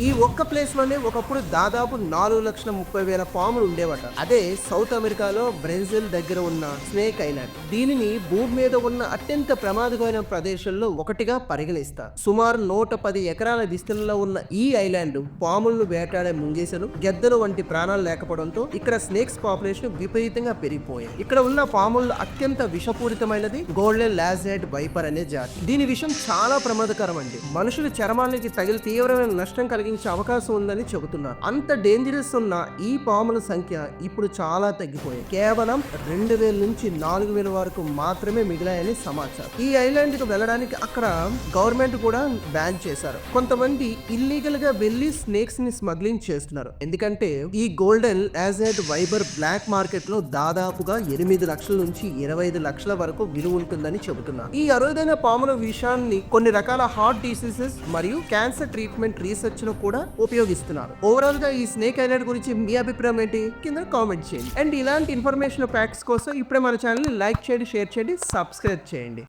ఈ ఒక్క ప్లేస్ లోనే ఒకప్పుడు దాదాపు 4,30,000 పాములు ఉండేవట. అదే సౌత్ అమెరికాలో బ్రెజిల్ దగ్గర ఉన్న స్నేక్ ఐలాండ్. దీనిని భూమి మీద ఉన్న అత్యంత ప్రమాదకరమైన ప్రదేశంలో ఒకటిగా పరిగణిస్తారు. సుమారు 110 ఎకరాల విస్తీర్ణంలో ఉన్న ఈ ఐలాండ్ పాములను వేటాడే ముంగీసలు, గెద్దలు వంటి ప్రాణాలు లేకపోవడంతో ఇక్కడ స్నేక్స్ పాపులేషన్ విపరీతంగా పెరిగిపోయాయి. ఇక్కడ ఉన్న పాముల్లో అత్యంత విషపూరితమైనది గోల్డెన్ లాజెట్ వైపర్ అనే జాతి. దీని విషయం చాలా ప్రమాదకరం అండి. మనుషుల చర్మాలకి తగిలి తీవ్రమైన నష్టం కలిగించే అవకాశం ఉందని చెబుతున్నారు. అంత డేంజరస్ ఉన్న ఈ పాముల సంఖ్య ఇప్పుడు చాలా తగ్గిపోయాయి. కేవలం 2,000 నుంచి 4,000 వరకు మాత్రమే మిగిలాయని సమాచారం. ఈ ఐలాండ్ కు వెళ్ళడానికి అక్కడ గవర్నమెంట్ కూడా బ్యాన్ చేశారు. కొంతమంది ఇల్లీగల్ గా వెళ్లి స్నేక్స్ ని స్మగ్లింగ్ చేస్తున్నారు. ఎందుకంటే ఈ గోల్డెన్ లాజెట్ వైబర్ బ్లాక్ మార్కెట్ లో దాదాపుగా 8 లక్షల నుంచి 25 లక్షల వరకు విలువ ఉంటుందని చెబుతున్నారు. ఈ అరుదైన పాముల విషయాన్ని కొన్ని రకాల హార్ట్ డిసీజెస్ మరియు క్యాన్సర్ ట్రీట్మెంట్ రీసెర్చ్ లో కూడా ఉపయోగిస్తున్నారు. ఓవరాల్ గా ఈ స్నేక్ ఐలాండ్ గురించి మీ అభిప్రాయం ఏంటి? కింద కామెంట్ చేయండి. అండ్ ఇలాంటి ఇన్ఫర్మేషన్ ఫ్యాక్ట్స్ కోసం ఇప్పుడే మన ఛానల్ ని లైక్ చేయండి, షేర్ చేయండి, సబ్స్క్రైబ్ చేయండి.